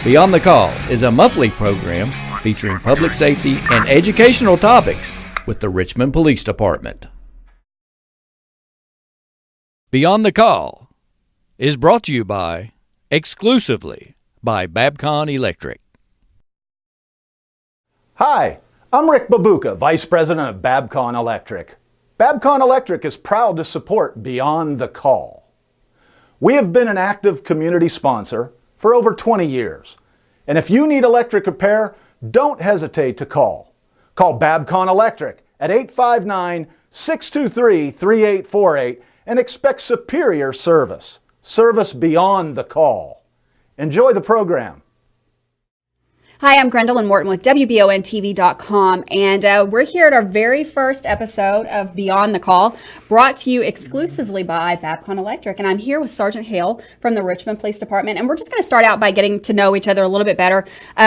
Beyond the Call is a monthly program featuring public safety and educational topics with the Richmond Police Department. Beyond the Call is brought to you exclusively by Babcon Electric. Hi, I'm Rick Babuka, Vice President of Babcon Electric. Babcon Electric is proud to support Beyond the Call. We have been an active community sponsor for over 20 years. And if you need electric repair, don't hesitate to call. Call Babcon Electric at 859-623-3848 and expect superior service. Service beyond the call. Enjoy the program. Hi, I'm Grendalyn Morton with WBONTV.com, and we're here at our very first episode of Beyond the Call, brought to you exclusively by Babcon Electric. And I'm here with Sergeant Hale from the Richmond Police Department, and we're just going to start out by getting to know each other a little bit better.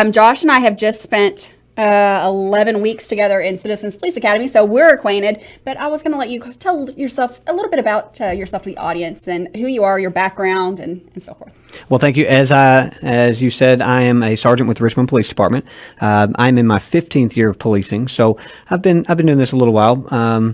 Josh and I have just spent 11 weeks together in Citizens Police Academy, so we're acquainted, but I was going to let you tell yourself a little bit about yourself to the audience and who you are, your background, and so forth. Well, thank you. As you said, I am a sergeant with the Richmond Police Department. I'm in my 15th year of policing, so I've been doing this a little while.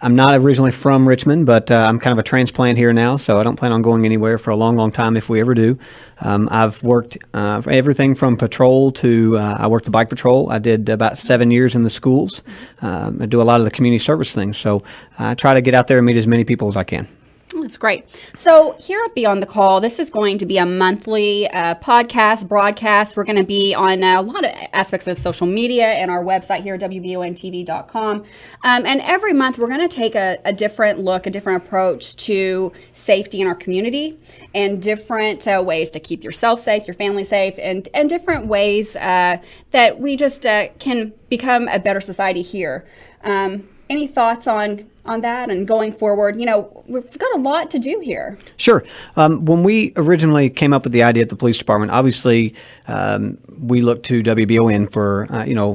I'm not originally from Richmond, but I'm kind of a transplant here now, so I don't plan on going anywhere for a long, long time if we ever do. I've worked everything from patrol to I worked the bike patrol. I did about 7 years in the schools. I do a lot of the community service things, so I try to get out there and meet as many people as I can. That's great. So here at Beyond the Call, this is going to be a monthly podcast, broadcast. We're going to be on a lot of aspects of social media and our website here at WBONTV.com. And every month we're going to take a different look, a different approach to safety in our community and different ways to keep yourself safe, your family safe, and different ways that we just can become a better society here. Any thoughts on that and going forward? You know, we've got a lot to do here. Sure. When we originally came up with the idea at the police department, obviously we looked to WBON for,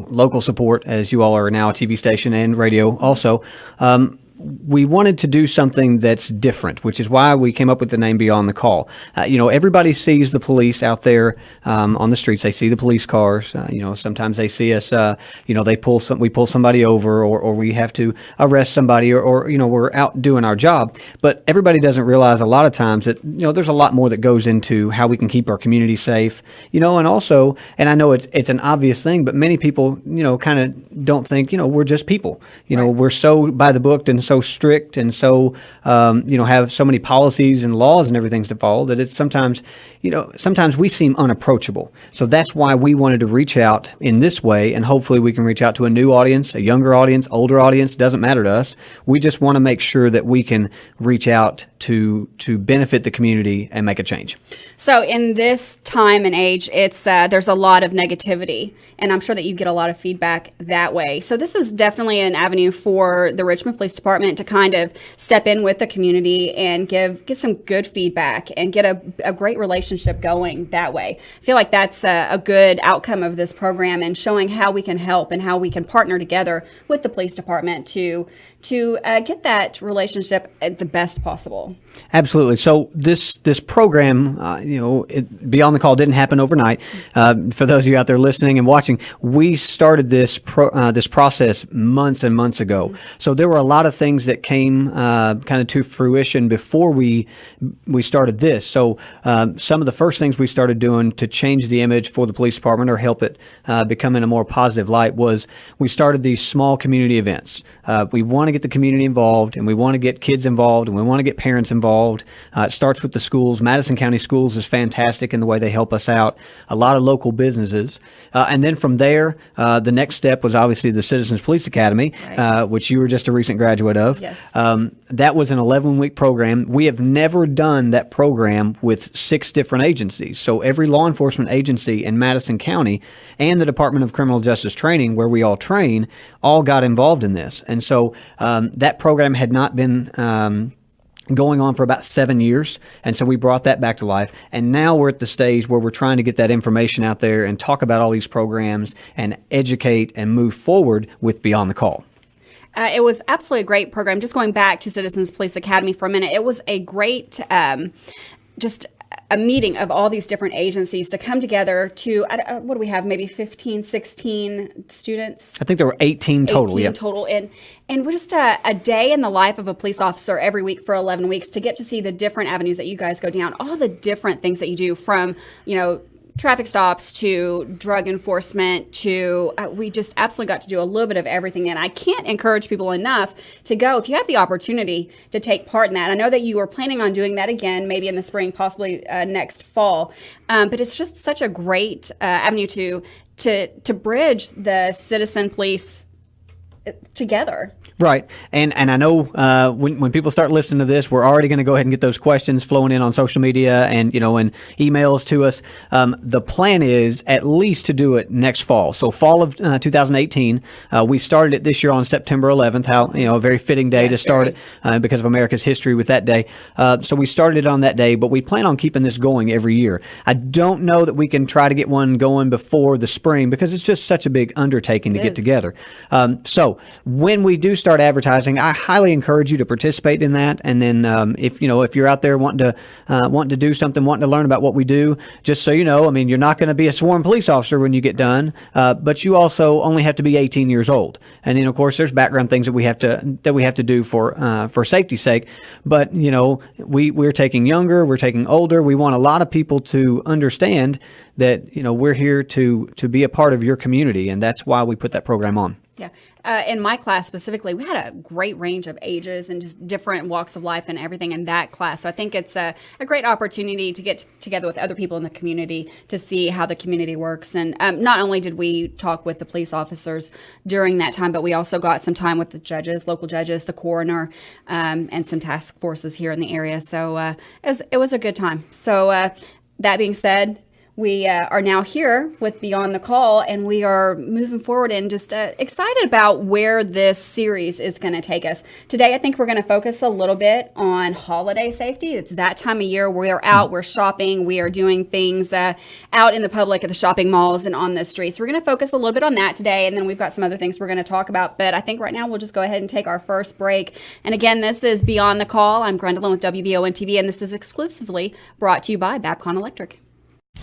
local support, as you all are now a TV station and radio also. We wanted to do something that's different, which is why we came up with the name Beyond the Call. Everybody sees the police out there on the streets. They see the police cars. Sometimes they see us. We pull somebody over, or we have to arrest somebody, or we're out doing our job. But everybody doesn't realize a lot of times that there's a lot more that goes into how we can keep our community safe. And also, and I know it's an obvious thing, but many people kind of don't think we're just people. Right. We're so by the book and so strict and so have so many policies and laws and everything to follow that it's sometimes we seem unapproachable. So that's why we wanted to reach out in this way, and hopefully we can reach out to a new audience, a younger audience, older audience. Doesn't matter to us. We just want to make sure that we can reach out to benefit the community and make a change. So in this time and age, it's there's a lot of negativity, and I'm sure that you get a lot of feedback that way. So this is definitely an avenue for the Richmond Police Department to kind of step in with the community and get some good feedback and get a great relationship going that way. I feel like that's a good outcome of this program, and showing how we can help and how we can partner together with the police department to get that relationship at the best possible. Absolutely. So this program, Beyond the Call didn't happen overnight. For those of you out there listening and watching, we started this process months and months ago. So there were a lot of things that came kind of to fruition before we started this. So some of the first things we started doing to change the image for the police department or help it become in a more positive light was we started these small community events. We want to get the community involved, and we want to get kids involved, and we want to get parents involved. It starts with the schools. Madison County Schools is fantastic in the way they help us out. A lot of local businesses. And then from there, the next step was obviously the Citizens Police Academy, right. Which you were just a recent graduate of. Yes. That was an 11-week program. We have never done that program with 6 different agencies. So every law enforcement agency in Madison County and the Department of Criminal Justice Training, where we all train, all got involved in this. And so that program had not been going on for about 7 years. And so we brought that back to life. And now we're at the stage where we're trying to get that information out there and talk about all these programs and educate and move forward with Beyond the Call. It was absolutely a great program. Just going back to Citizens Police Academy for a minute, it was a great a meeting of all these different agencies to come together to, what do we have, maybe 15, 16 students? I think there were 18 total. 18 total. And we're just a day in the life of a police officer every week for 11 weeks to get to see the different avenues that you guys go down, all the different things that you do, from, traffic stops to drug enforcement to we just absolutely got to do a little bit of everything. And I can't encourage people enough to go if you have the opportunity to take part in that. I know that you are planning on doing that again, maybe in the spring, possibly next fall. But it's just such a great avenue to bridge the citizen police together. Right. And I know when people start listening to this, we're already going to go ahead and get those questions flowing in on social media and, and emails to us. The plan is at least to do it next fall. So fall of 2018. We started it this year on September 11th, a very fitting day to start it because of America's history with that day. So we started it on that day, but we plan on keeping this going every year. I don't know that we can try to get one going before the spring because it's just such a big undertaking to get together. So when we do start advertising, I highly encourage you to participate in that. And then if you're out there wanting to do something, wanting to learn about what we do, just so you know, you're not going to be a sworn police officer when you get done, but you also only have to be 18 years old. And then of course there's background things that we have to do for safety's sake. But we're taking younger, we're taking older. We want a lot of people to understand that we're here to be a part of your community, and that's why we put that program on. Yeah. In my class specifically, we had a great range of ages and just different walks of life and everything in that class. So I think it's a great opportunity to get together with other people in the community to see how the community works. And not only did we talk with the police officers during that time, but we also got some time with the judges, local judges, the coroner, and some task forces here in the area. So it was a good time. So that being said, we are now here with Beyond the Call, and we are moving forward and just excited about where this series is going to take us. Today, I think we're going to focus a little bit on holiday safety. It's that time of year. We are out, we're shopping, we are doing things out in the public at the shopping malls and on the streets. We're going to focus a little bit on that today, and then we've got some other things we're going to talk about. But I think right now we'll just go ahead and take our first break. And again, this is Beyond the Call. I'm Grendalyn with WBON TV, and this is exclusively brought to you by Babcon Electric.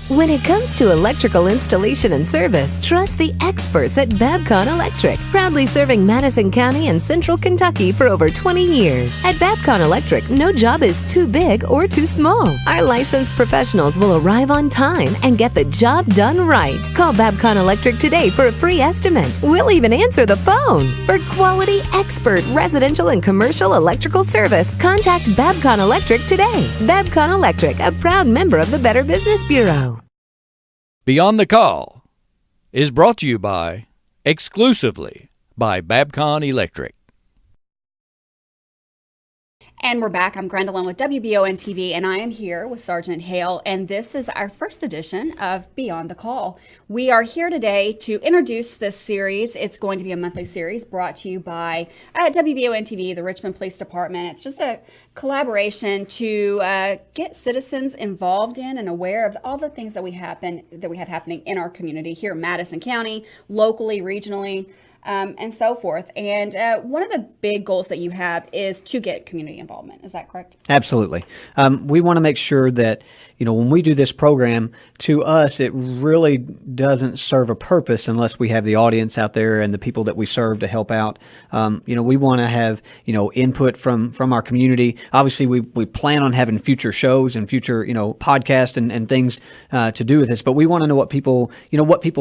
When it comes to electrical installation and service, trust the experts at Babcon Electric, proudly serving Madison County and Central Kentucky for over 20 years. At Babcon Electric, no job is too big or too small. Our licensed professionals will arrive on time and get the job done right. Call Babcon Electric today for a free estimate. We'll even answer the phone. For quality, expert residential and commercial electrical service, contact Babcon Electric today. Babcon Electric, a proud member of the Better Business Bureau. Beyond the Call is brought to you exclusively by Babcon Electric. And we're back. I'm Grendalyn with WBON TV, and I am here with Sergeant Hale, and this is our first edition of Beyond the Call. We are here today to introduce this series. It's going to be a monthly series brought to you by WBON TV, the Richmond Police Department. It's just a collaboration to get citizens involved in and aware of all the things that we have happening in our community here in Madison County, locally, regionally, and so forth. And one of the big goals that you have is to get community involvement. Is that correct? Absolutely. We want to make sure that, when we do this program, to us, it really doesn't serve a purpose unless we have the audience out there and the people that we serve to help out. We want to have, input from our community. Obviously, we plan on having future shows and future, podcasts and things to do with this, but we want to know what people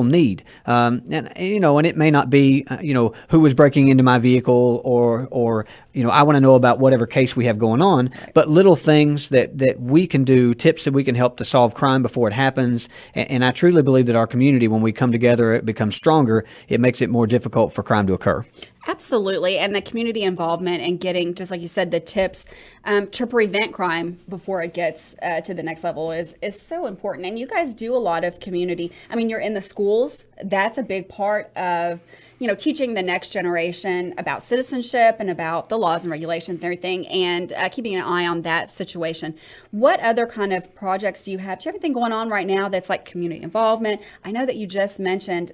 need. And it may not be, who was breaking into my vehicle or I want to know about whatever case we have going on, but little things that we can do, tips that we can help to solve crime before it happens. And I truly believe that our community, when we come together, it becomes stronger. It makes it more difficult for crime to occur. Absolutely. And the community involvement and getting, just like you said, the tips to prevent crime before it gets to the next level is so important. And you guys do a lot of community. You're in the schools. That's a big part of, teaching the next generation about citizenship and about the laws and regulations and everything, and keeping an eye on that situation. What other kind of projects do you have? Do you have anything going on right now that's like community involvement? I know that you just mentioned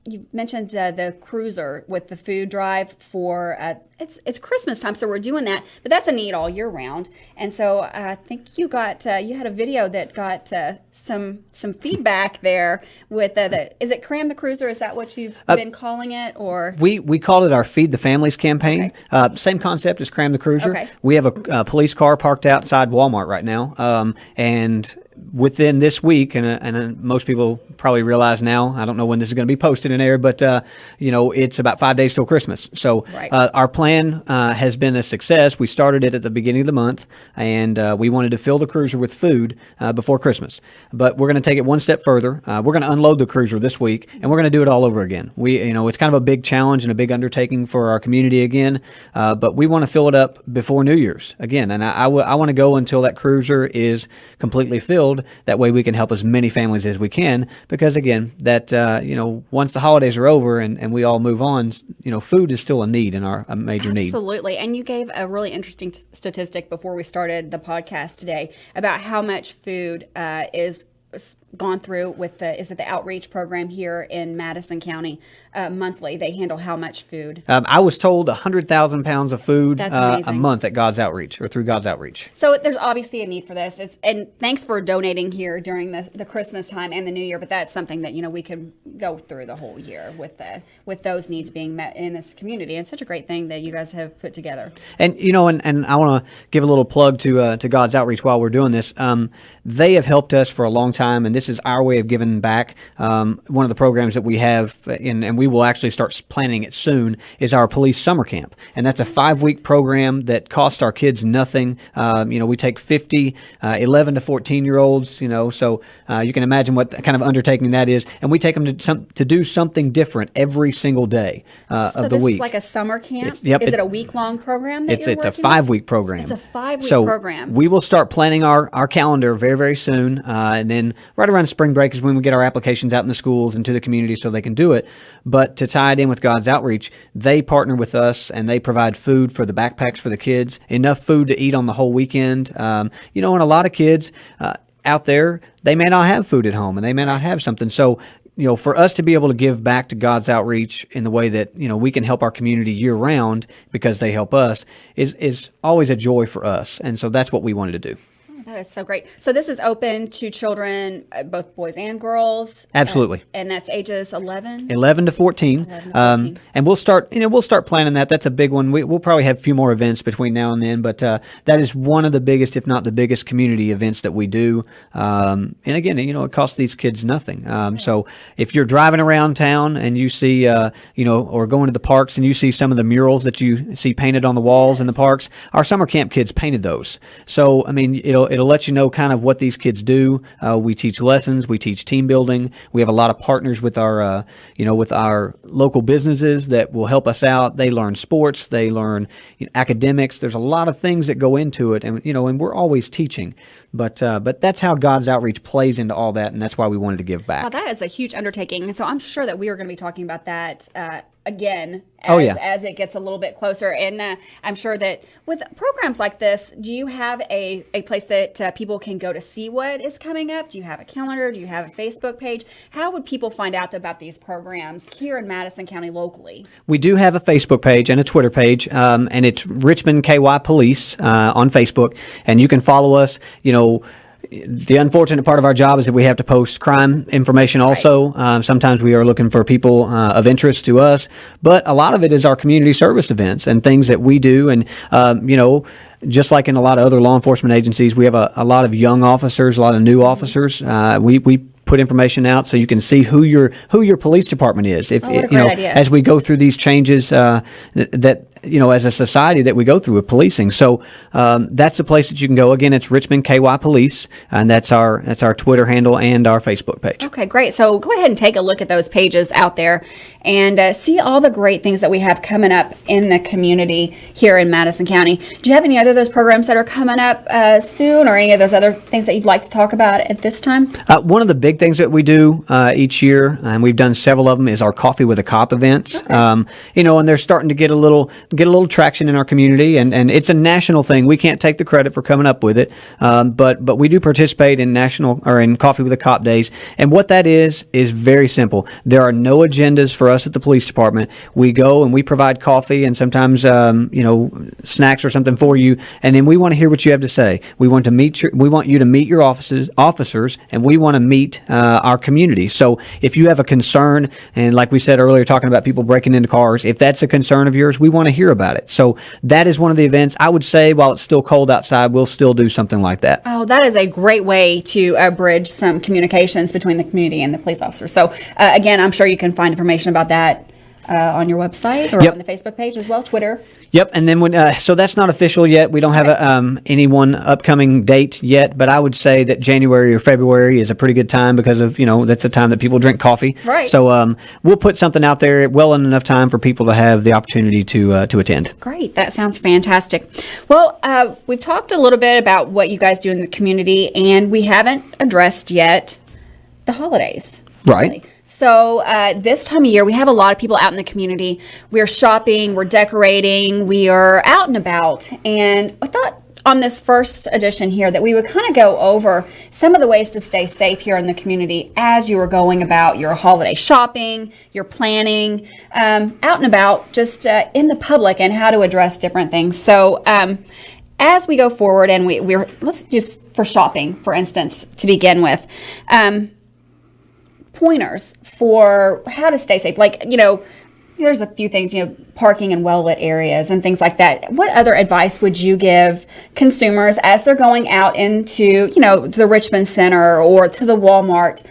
you mentioned the cruiser with the food drive for it's Christmas time, so we're doing that. But that's a need all year round. And so I think you got you had a video that got some feedback there with is it Cram the Cruiser? Is that what you've been calling it, or we called it our Feed the Families campaign. Okay. Same concept as Cram the Cruiser. Okay. We have a police car parked outside Walmart right now, and within this week, and most people probably realize now, I don't know when this is going to be posted and aired, but it's about 5 days till Christmas. So Right. Our plan has been a success. We started it at the beginning of the month, and we wanted to fill the cruiser with food before Christmas. But we're going to take it one step further. We're going to unload the cruiser this week, and we're going to do it all over again. It's kind of a big challenge and a big undertaking for our community again, but we want to fill it up before New Year's again. And I want to go until that cruiser is completely filled. That way we can help as many families as we can, because again, that once the holidays are over and we all move on, food is still a need and a major need. Absolutely. And you gave a really interesting statistic before we started the podcast today about how much food is gone through with the outreach program here in Madison County monthly. They handle how much food? I was told 100,000 pounds of food That's a month at God's Outreach or through God's Outreach. So there's obviously a need for this. And thanks for donating here during the Christmas time and the New Year. But that's something that we can go through the whole year with those needs being met in this community. And it's such a great thing that you guys have put together. And and I want to give a little plug to God's Outreach while we're doing this. They have helped us for a long time, and this is our way of giving back. One of the programs that we have, and we will actually start planning it soon, is our police summer camp. And that's a 5-week program that costs our kids nothing. We take 50 11 to 14-year-olds, so you can imagine what kind of undertaking that is. And we take them to do something different every single day of the week. So this is like a summer camp? Is it a week-long program that It's you're a working 5-week program. It's a 5-week so program. We will start planning our calendar very, very soon. And then right around spring break is when we get our applications out in the schools and to the community so they can do it. But to tie it in with God's Outreach, they partner with us and they provide food for the backpacks for the kids, enough food to eat on the whole weekend. And a lot of kids out there, they may not have food at home and they may not have something. So for us to be able to give back to God's Outreach in the way that, we can help our community year round because they help us is always a joy for us. And so that's what we wanted to do. That is so great. So this is open to children, both boys and girls? Absolutely. And that's ages 11? 11 to 14. 11 to 14. And we'll start planning that. That's a big one. We'll probably have a few more events between now and then, but that is one of the biggest, if not the biggest, community events that we do. And again, it costs these kids nothing. So if you're driving around town and you see, or going to the parks and you see some of the murals that you see painted on the walls in the parks, our summer camp kids painted those. So, it'll let you know kind of what these kids do. We teach lessons. We teach team building. We have a lot of partners with our, with our local businesses that will help us out. They learn sports. They learn academics. There's a lot of things that go into it, and and we're always teaching. But that's how God's Outreach plays into all that, and that's why we wanted to give back. Wow, that is a huge undertaking. So I'm sure that we are going to be talking about that again as it gets a little bit closer. And I'm sure that with programs like this, do you have a place that people can go to see what is coming up? Do you have a calendar? Do you have a Facebook page? How would people find out about these programs here in Madison County locally? We do have a Facebook page and a Twitter page, and it's Richmond KY Police on Facebook, and you can follow us. The unfortunate part of our job is that we have to post crime information also. Right. Sometimes we are looking for people of interest to us, but a lot of it is our community service events and things that we do. And, just like in a lot of other law enforcement agencies, we have a lot of young officers, a lot of new officers. We put information out so you can see who your police department is. If what a great idea. As we go through these changes that as a society that we go through with policing. So that's the place that you can go. Again, it's Richmond KY Police, and that's our Twitter handle and our Facebook page. Okay, great. So go ahead and take a look at those pages out there and see all the great things that we have coming up in the community here in Madison County. Do you have any other of those programs that are coming up soon, or any of those other things that you'd like to talk about at this time? One of the big big things that we do each year, and we've done several of them, is our Coffee with a Cop events. Okay. And they're starting to get a little traction in our community, and it's a national thing. We can't take the credit for coming up with it, but we do participate in in Coffee with a Cop days. And what that is very simple. There are no agendas for us at the police department. We go and we provide coffee and sometimes snacks or something for you, and then we want to hear what you have to say. We want you to meet your officers, and we want to meet our community. So if you have a concern, and like we said earlier, talking about people breaking into cars, if that's a concern of yours, we want to hear about it. So that is one of the events. I would say while it's still cold outside, we'll still do something like that. Oh, that is a great way to bridge some communications between the community and the police officers. So again, I'm sure you can find information about that on your website or on the Facebook page as well, Twitter. Yep, and then so that's not official yet. We don't have any one upcoming date yet, but I would say that January or February is a pretty good time because of that's the time that people drink coffee. Right. So we'll put something out there well in enough time for people to have the opportunity to attend. Great, that sounds fantastic. Well, we've talked a little bit about what you guys do in the community, and we haven't addressed yet the holidays. Right. Really. So this time of year, we have a lot of people out in the community. We're shopping, we're decorating, we are out and about. And I thought on this first edition here that we would kind of go over some of the ways to stay safe here in the community as you are going about your holiday shopping, your planning, out and about, just in the public, and how to address different things. So as we go forward, and let's just for shopping, for instance, to begin with, pointers for how to stay safe. Like, there's a few things, parking in well-lit areas and things like that. What other advice would you give consumers as they're going out into, the Richmond Center or to the Walmart?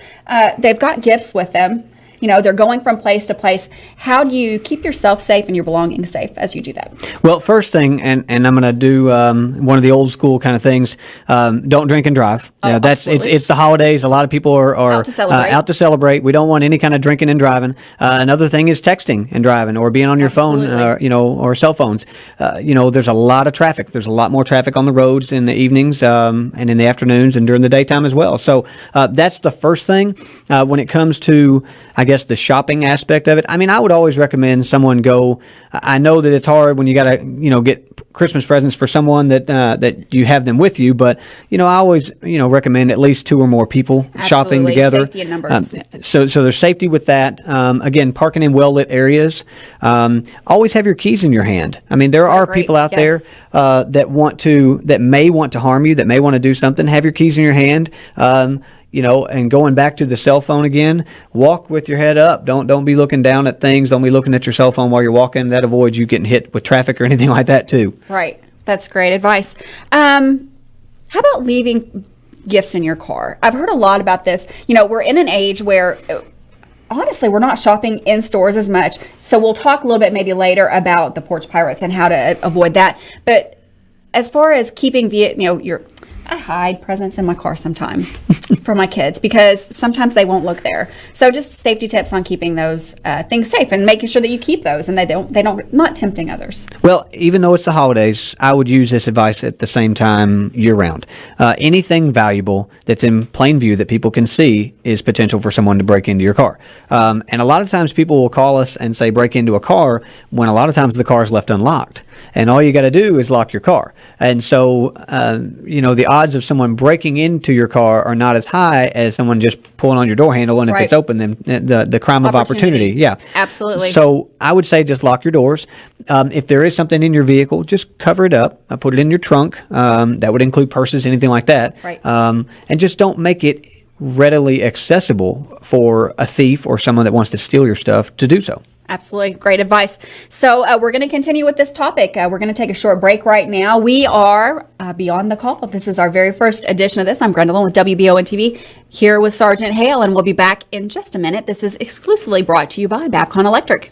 They've got gifts with them. They're going from place to place. How do you keep yourself safe and your belongings safe as you do that? Well, first thing, and I'm going to do one of the old school kind of things. Don't drink and drive. It's the holidays. A lot of people are out to celebrate. We don't want any kind of drinking and driving. Another thing is texting and driving, or being on your phone, or cell phones. There's a lot of traffic. There's a lot more traffic on the roads in the evenings and in the afternoons and during the daytime as well. So that's the first thing. When it comes to, I guess, the shopping aspect of it, I would always recommend someone go. I know that it's hard when you got to, get Christmas presents for someone that you have them with you, but I always recommend at least 2 or more people shopping together. Safety in numbers. So there's safety with that. Again, parking in well-lit areas. Always have your keys in your hand. There are people out there that may want to harm you, that may want to do something. Have your keys in your hand. And going back to the cell phone again, walk with your head up. Don't be looking down at things. Don't be looking at your cell phone while you're walking. That avoids you getting hit with traffic or anything like that too. Right. That's great advice. How about leaving gifts in your car? I've heard a lot about this. We're in an age where honestly, we're not shopping in stores as much. So we'll talk a little bit maybe later about the porch pirates and how to avoid that. But as far as keeping I hide presents in my car sometimes for my kids because sometimes they won't look there. So just safety tips on keeping those things safe and making sure that you keep those and they don't not tempting others. Well, even though it's the holidays, I would use this advice at the same time year round. Anything valuable that's in plain view that people can see is potential for someone to break into your car. And a lot of times people will call us and say break into a car when a lot of times the car is left unlocked. And all you got to do is lock your car. And so, the odds of someone breaking into your car are not as high as someone just pulling on your door handle, and if it's open, then the crime of opportunity. Yeah, absolutely. So I would say just lock your doors. If there is something in your vehicle, just cover it up. Put it in your trunk. That would include purses, anything like that. Right. And just don't make it readily accessible for a thief or someone that wants to steal your stuff to do so. Absolutely. Great advice. So we're going to continue with this topic. We're going to take a short break right now. We are Beyond the Call. This is our very first edition of this. I'm Grendalyn with WBON TV here with Sergeant Hale, and we'll be back in just a minute. This is exclusively brought to you by Babcon Electric.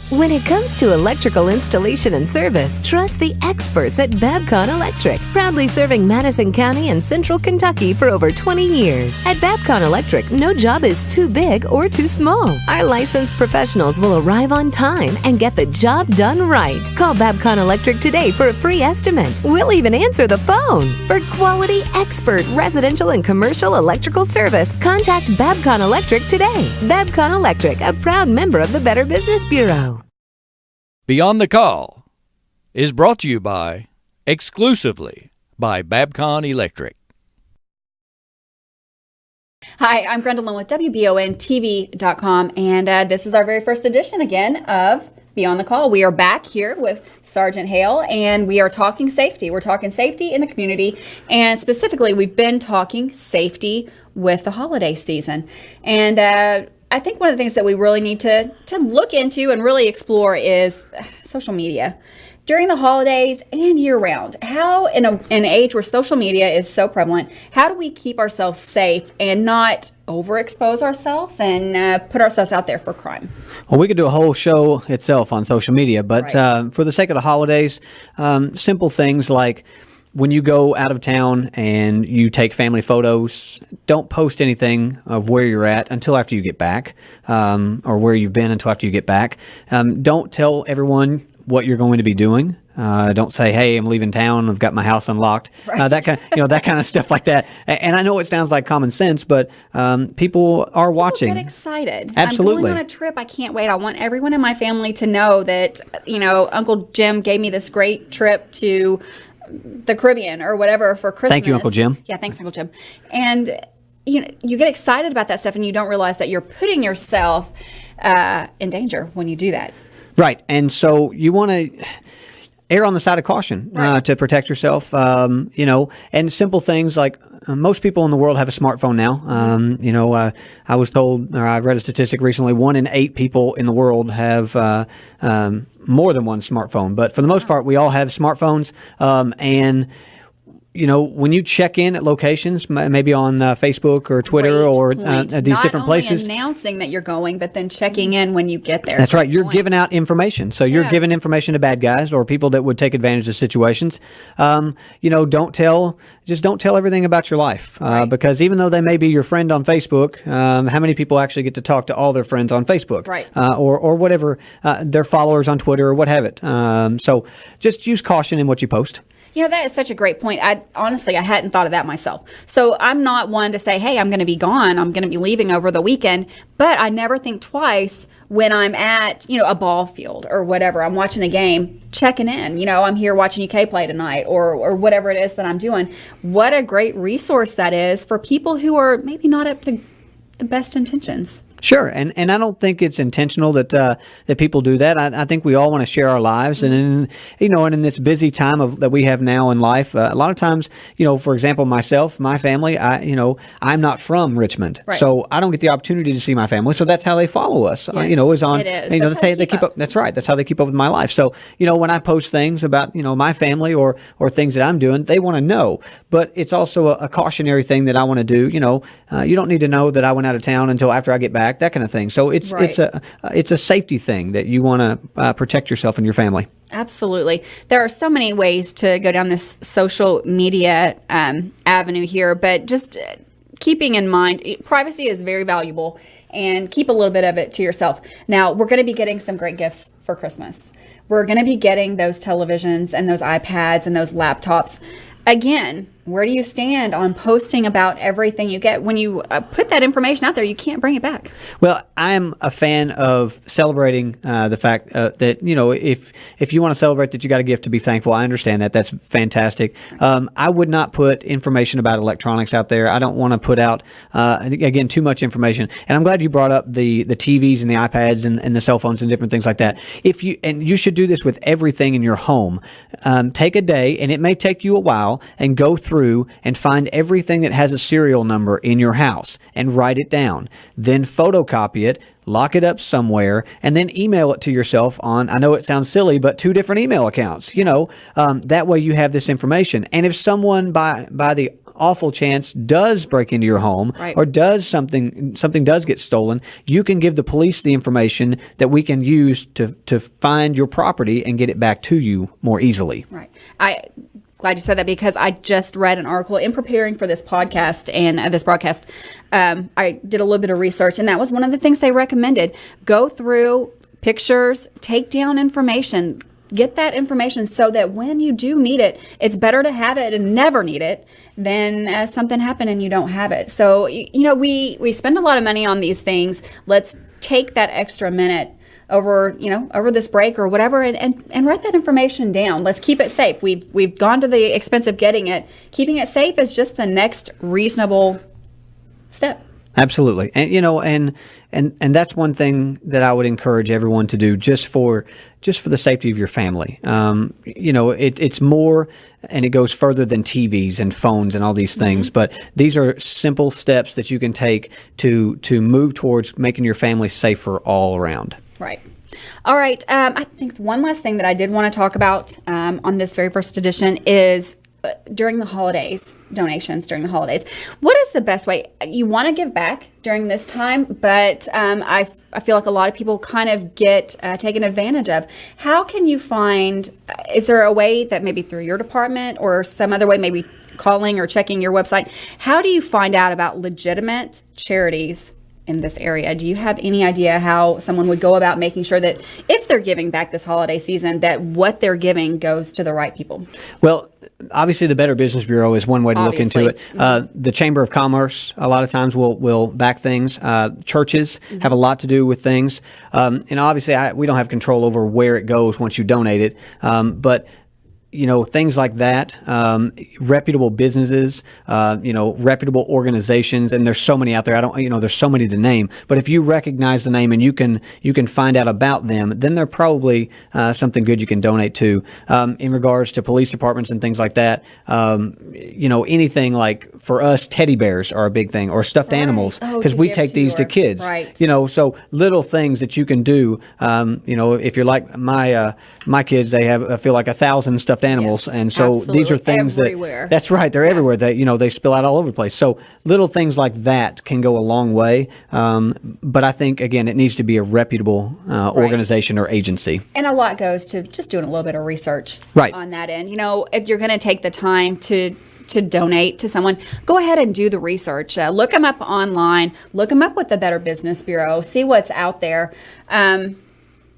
When it comes to electrical installation and service, trust the experts at Babcon Electric, proudly serving Madison County and Central Kentucky for over 20 years. At Babcon Electric, no job is too big or too small. Our licensed professionals will arrive on time and get the job done right. Call Babcon Electric today for a free estimate. We'll even answer the phone. For quality, expert residential and commercial electrical service, contact Babcon Electric today. Babcon Electric, a proud member of the Better Business Bureau. Beyond the Call is brought to you exclusively by Babcon Electric. Hi, I'm Grendalyn with WBONTV.com, and this is our very first edition again of Beyond the Call. We are back here with Sergeant Hale, and we are talking safety. We're talking safety in the community, and specifically, we've been talking safety with the holiday season. And I think one of the things that we really need to look into and really explore is social media. During the holidays and year-round, how in an age where social media is so prevalent, how do we keep ourselves safe and not overexpose ourselves and put ourselves out there for crime? Well, we could do a whole show itself on social media, but Right. For the sake of the holidays, simple things like when you go out of town and you take family photos, don't post anything of where you're at until after you get back, or where you've been until after you get back. Don't tell everyone what you're going to be doing. Don't say, "Hey, I'm leaving town. I've got my house unlocked." Right. That kind of stuff like that. And I know it sounds like common sense, but people are watching. Get excited. Absolutely. I'm going on a trip. I can't wait. I want everyone in my family to know that, Uncle Jim gave me this great trip to the Caribbean or whatever for Christmas. Thank you, Uncle Jim. Yeah, thanks, Uncle Jim. And you get excited about that stuff, and you don't realize that you're putting yourself in danger when you do that. Right, and so you want to err on the side of caution to protect yourself. And simple things like most people in the world have a smartphone now. I was told, or I read a statistic recently, 1 in 8 people in the world have more than one smartphone. But for the most part, we all have smartphones, and when you check in at locations, maybe on Facebook or Twitter or these different places. Not only announcing that you're going, but then checking in when you get there. That's right. You're giving out information. So you're giving information to bad guys or people that would take advantage of situations. Don't tell everything about your life. Because even though they may be your friend on Facebook, how many people actually get to talk to all their friends on Facebook? Right. Or whatever, their followers on Twitter or what have it. So just use caution in what you post. That is such a great point. I hadn't thought of that myself. So I'm not one to say, hey, I'm going to be gone. I'm going to be leaving over the weekend. But I never think twice when I'm at, a ball field or whatever. I'm watching a game, checking in. I'm here watching UK play tonight or whatever it is that I'm doing. What a great resource that is for people who are maybe not up to the best intentions. Sure, and I don't think it's intentional that people do that. I think we all want to share our lives, and in this busy time that we have now in life, a lot of times, for example, myself, my family, I'm not from Richmond, right. So I don't get the opportunity to see my family. So that's how they follow us. Yes, is on. It is. They keep up. That's right. That's how they keep up with my life. So when I post things about my family or things that I'm doing, they want to know. But it's also a cautionary thing that I want to do. You don't need to know that I went out of town until after I get back. That kind of thing. So it's a safety thing that you want to protect yourself and your family. Absolutely. There are so many ways to go down this social media avenue here, but just keeping in mind, privacy is very valuable, and keep a little bit of it to yourself. Now, we're going to be getting some great gifts for Christmas. We're going to be getting those televisions and those iPads and those laptops. Again, where do you stand on posting about everything you get? When you put that information out there, you can't bring it back. Well, I'm a fan of celebrating the fact that, if you want to celebrate that you got a gift, to be thankful. I understand that. That's fantastic. I would not put information about electronics out there. I don't want to put out, again, too much information. And I'm glad you brought up the TVs and the iPads and the cell phones and different things like that. And you should do this with everything in your home. Take a day, and it may take you a while, and go through and find everything that has a serial number in your house and write it down. Then photocopy it, lock it up somewhere, and then email it to yourself on, I know it sounds silly, but 2 different email accounts. That way you have this information. And if someone by the awful chance does break into your home, Right. or does something does get stolen, you can give the police the information that we can use to find your property and get it back to you more easily. Right. Glad you said that, because I just read an article in preparing for this podcast and this broadcast. I did a little bit of research, and that was one of the things they recommended. Go through pictures, take down information, get that information so that when you do need it, it's better to have it and never need it than something happen and you don't have it. So, we spend a lot of money on these things. Let's take that extra minute over this break or whatever, and write that information down. Let's keep it safe. We've gone to the expense of getting it. Keeping it safe is just the next reasonable step. Absolutely. And and that's one thing that I would encourage everyone to do, just for the safety of your family. It's more, and it goes further than TVs and phones and all these things, but these are simple steps that you can take to move towards making your family safer all around. Right. All right. I think one last thing that I did want to talk about on this very first edition is during the holidays, donations during the holidays. What is the best way? You want to give back during this time, but I feel like a lot of people kind of get taken advantage of. How can you find, is there a way that maybe through your department or some other way, maybe calling or checking your website, how do you find out about legitimate charities in this area? Do you have any idea how someone would go about making sure that if they're giving back this holiday season, that what they're giving goes to the right people? Well, obviously the Better Business Bureau is one way to look into it. The Chamber of Commerce a lot of times will back things. Churches have a lot to do with things. And obviously we don't have control over where it goes once you donate it. But things like that, reputable businesses, reputable organizations, and there's so many out there. There's so many to name. But if you recognize the name and you can find out about them, then they're probably something good you can donate to. In regards to police departments and things like that, anything like, for us, teddy bears are a big thing, or stuffed animals, because we take these to kids. Right. So little things that you can do. If you're like my kids, they have, I feel like 1,000 stuffed animals, Yes, and so absolutely. these are things Everywhere. that's right, they're everywhere. They spill out all over the place. So little things like that can go a long way. But I think, again, it needs to be a reputable organization or agency. And a lot goes to just doing a little bit of research on that end. If you're going to take the time to donate to someone, go ahead and do the research. Look them up online. Look them up with the Better Business Bureau. See what's out there.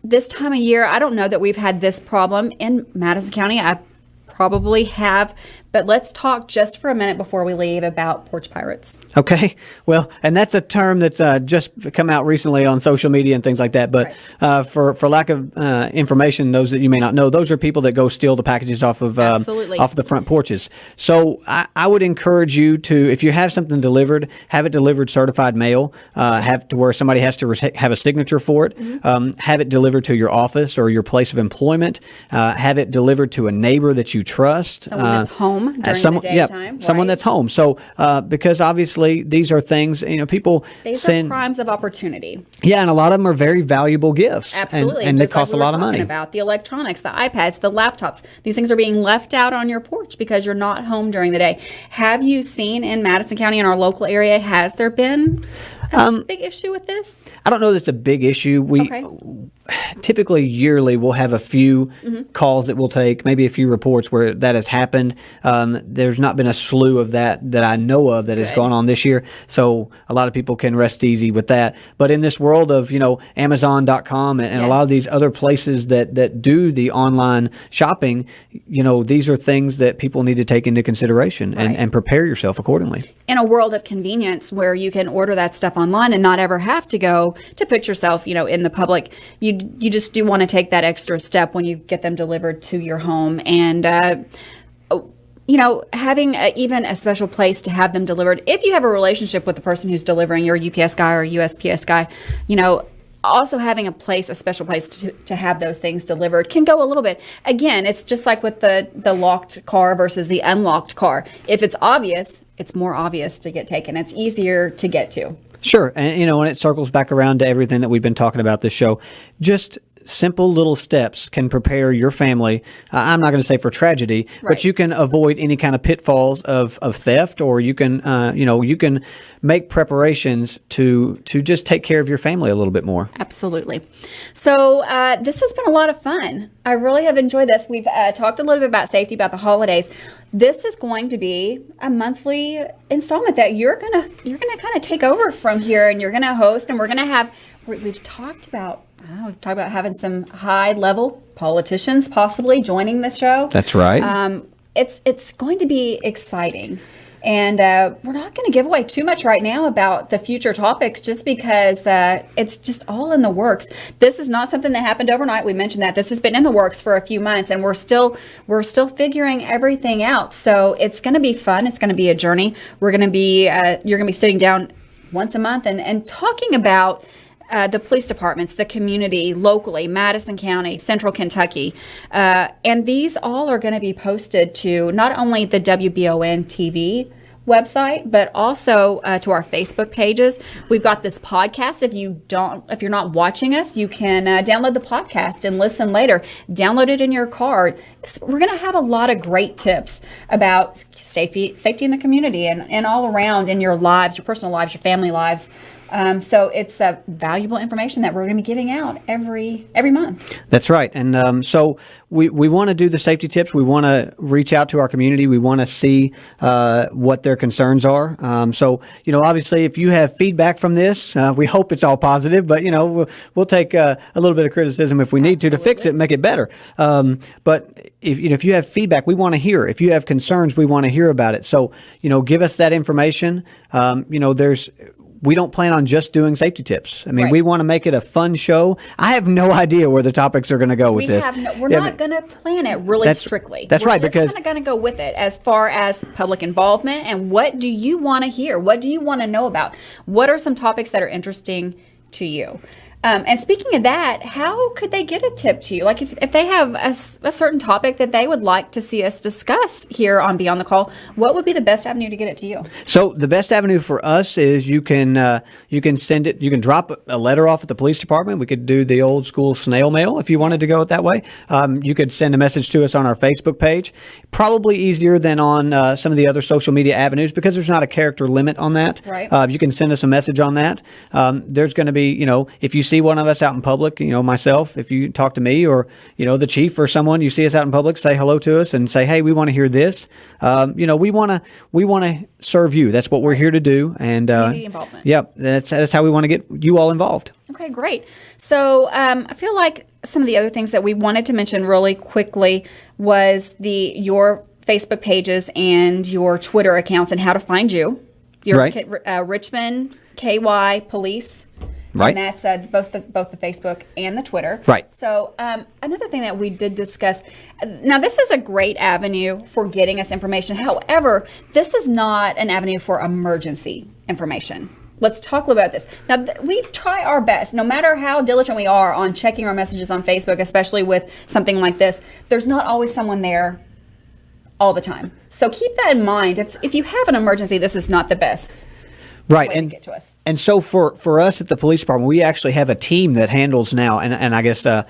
This time of year, I don't know that we've had this problem in Madison County. I probably have, but let's talk just for a minute before we leave about porch pirates. Okay. Well, and that's a term that's just come out recently on social media and things like that. But for lack of information, those that you may not know, those are people that go steal the packages off of the front porches. So I would encourage you to, if you have something delivered, have it delivered certified mail. Have to where somebody has to have a signature for it. Have it delivered to your office or your place of employment. Have it delivered to a neighbor that you trust. Someone that's home during the daytime. Someone that's home. So because obviously these are things, people these send. Are crimes of opportunity. Yeah, and a lot of them are very valuable gifts. Absolutely. And they Just cost like a lot of money. About the electronics, the iPads, the laptops. These things are being left out on your porch because you're not home during the day. Have you seen in Madison County, in our local area, has there been a big issue with this? I don't know that it's a big issue. We typically yearly we'll have a few calls that we'll take, maybe a few reports where that has happened. There's not been a slew of that I know of that has gone on this year. So a lot of people can rest easy with that. But in this world of, Amazon.com and a lot of these other places that do the online shopping, these are things that people need to take into consideration and prepare yourself accordingly. In a world of convenience where you can order that stuff online and not ever have to go to put yourself, in the public, you just do want to take that extra step when you get them delivered to your home. And, having even a special place to have them delivered, if you have a relationship with the person who's delivering, your UPS guy or USPS guy, also having a special place to have those things delivered can go a little bit. Again, it's just like with the locked car versus the unlocked car. If it's obvious, it's more obvious to get taken. It's easier to get to. Sure. And, and it circles back around to everything that we've been talking about this show. Just simple little steps can prepare your family. I'm not going to say for tragedy, but you can avoid any kind of pitfalls of theft, or you can, you can make preparations to just take care of your family a little bit more. Absolutely. So this has been a lot of fun. I really have enjoyed this. We've talked a little bit about safety, about the holidays. This is going to be a monthly installment that you're gonna kind of take over from here, and you're gonna host, and we're gonna have. We've talked about having some high-level politicians possibly joining the show. That's right. It's going to be exciting. And we're not going to give away too much right now about the future topics, just because it's just all in the works. This is not something that happened overnight. We mentioned that this has been in the works for a few months, and we're still figuring everything out. So it's going to be fun. It's going to be a journey. You're going to be sitting down once a month and talking about the police departments, the community, locally, Madison County, Central Kentucky. And these all are going to be posted to not only the WBON TV website, but also to our Facebook pages. We've got this podcast. If you're not watching us, you can download the podcast and listen later. Download it in your car. We're going to have a lot of great tips about safety in the community and all around in your lives, your personal lives, your family lives. So it's valuable information that we're going to be giving out every month. That's right. And so we want to do the safety tips. We want to reach out to our community. We want to see what their concerns are. So, obviously, if you have feedback from this, we hope it's all positive. But, we'll take a little bit of criticism if we need to fix it and make it better. But if you have feedback, we want to hear. If you have concerns, we want to hear about it. So, give us that information. We don't plan on just doing safety tips. I mean, we want to make it a fun show. I have no idea where the topics are going to go with this. We're not going to plan it really strictly. That's right. We're just kind of going to go with it as far as public involvement and what do you want to hear? What do you want to know about? What are some topics that are interesting to you? And speaking of that, how could they get a tip to you? Like if they have a certain topic that they would like to see us discuss here on Beyond the Call, what would be the best avenue to get it to you? So the best avenue for us is you can send it. You can drop a letter off at the police department. We could do the old school snail mail if you wanted to go it that way. You could send a message to us on our Facebook page. Probably easier than on some of the other social media avenues because there's not a character limit on that. Right. You can send us a message on that. There's going to be, if you see one of us out in public, myself, if you talk to me or, the chief or someone, you see us out in public, say hello to us and say, hey, we want to hear this. We want to serve you. That's what we're here to do. And community involvement. Yep. That's how we want to get you all involved. Okay, great. So I feel like some of the other things that we wanted to mention really quickly was your Facebook pages and your Twitter accounts and how to find you. Your Richmond KY Police. Right. And that's both the Facebook and the Twitter. Right. So another thing that we did discuss, now this is a great avenue for getting us information. However, this is not an avenue for emergency information. Let's talk a little about this. Now, we try our best, no matter how diligent we are on checking our messages on Facebook, especially with something like this, there's not always someone there all the time. So keep that in mind. If you have an emergency, this is not the best way to get to us. And so for us at the police department, we actually have a team that handles now, and I guess, a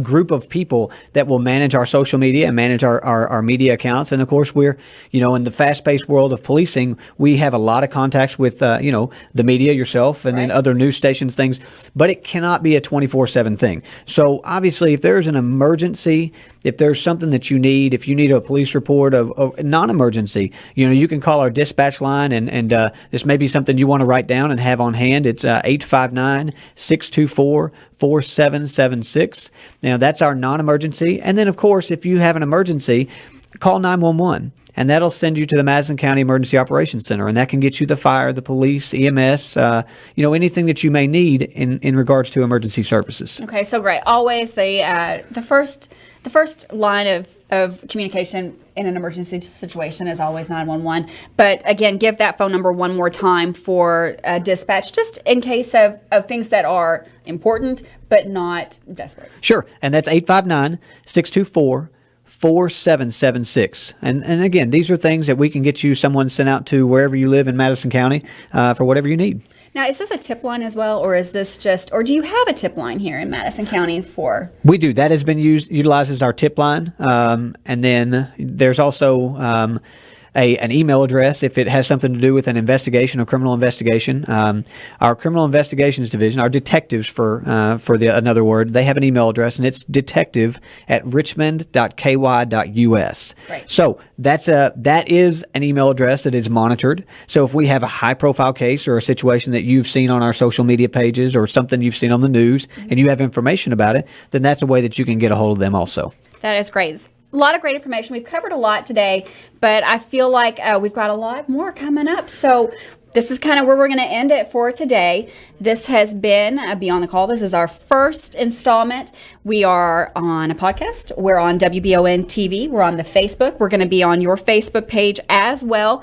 group of people that will manage our social media and manage our media accounts. And of course, we're, in the fast-paced world of policing, we have a lot of contacts with, the media, yourself, and then other news stations, things, but it cannot be a 24/7 thing. So obviously, if there's an emergency, if there's something that you need, if you need a police report of non-emergency, you can call our dispatch line, and this may be something you want to write down and have on hand. It's 859-624-4776. Now, that's our non-emergency. And then, of course, if you have an emergency, call 911. And that'll send you to the Madison County Emergency Operations Center. And that can get you the fire, the police, EMS, anything that you may need in regards to emergency services. Okay, so great. Always the first line of communication in an emergency situation is always 911. But again, give that phone number one more time for dispatch, just in case of things that are important but not desperate. Sure. And that's 859-624-4776. And again, these are things that we can get you someone sent out to wherever you live in Madison County for whatever you need. Now, is this a tip line as well, or is this just, or do you have a tip line here in Madison County for? We do. That has been utilized as our tip line. And then there's also an email address if it has something to do with an investigation or criminal investigation. Our criminal investigations division, our detectives for another word, they have an email address, and it's detective@richmond.ky.us. Right. So that is an email address that is monitored. So if we have a high profile case or a situation that you've seen on our social media pages or something you've seen on the news and you have information about it, then that's a way that you can get a hold of them also. That is great. A lot of great information. We've covered a lot today, but I feel like we've got a lot more coming up. So this is kind of where we're going to end it for today. This has been Beyond the Call. This is our first installment. We are on a podcast. We're on WBON TV. We're on the Facebook. We're going to be on your Facebook page as well.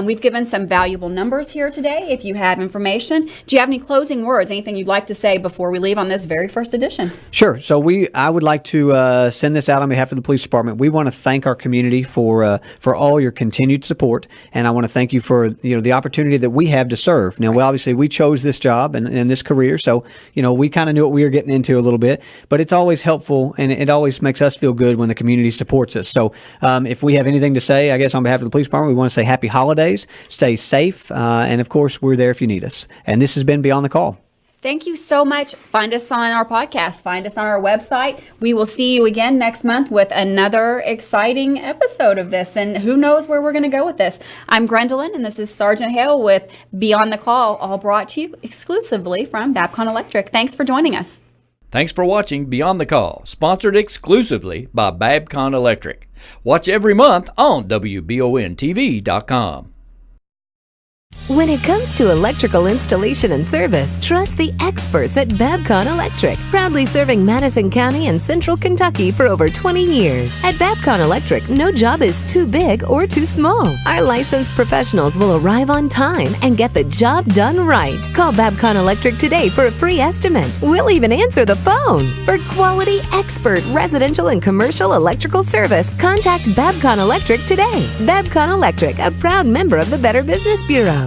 We've given some valuable numbers here today. If you have information, do you have any closing words, anything you'd like to say before we leave on this very first edition? Sure. So I would like to send this out on behalf of the police department. We want to thank our community for all your continued support, and I want to thank you for the opportunity that we have to serve. Now, we chose this job and this career, so we kind of knew what we were getting into a little bit, but it's always helpful and it always makes us feel good when the community supports us. So if we have anything to say, I guess on behalf of the police department, we want to say happy holidays, stay safe, and of course, we're there if you need us. And this has been Beyond the Call. Thank you so much. Find us on our podcast. Find us on our website. We will see you again next month with another exciting episode of this. And who knows where we're going to go with this. I'm Grendalyn, and this is Sergeant Hale with Beyond the Call, all brought to you exclusively from Babcock Electric. Thanks for joining us. Thanks for watching Beyond the Call, sponsored exclusively by Babcock Electric. Watch every month on WBONTV.com. When it comes to electrical installation and service, trust the experts at Babcock Electric, proudly serving Madison County and Central Kentucky for over 20 years. At Babcock Electric, no job is too big or too small. Our licensed professionals will arrive on time and get the job done right. Call Babcock Electric today for a free estimate. We'll even answer the phone. For quality, expert residential and commercial electrical service, contact Babcock Electric today. Babcock Electric, a proud member of the Better Business Bureau.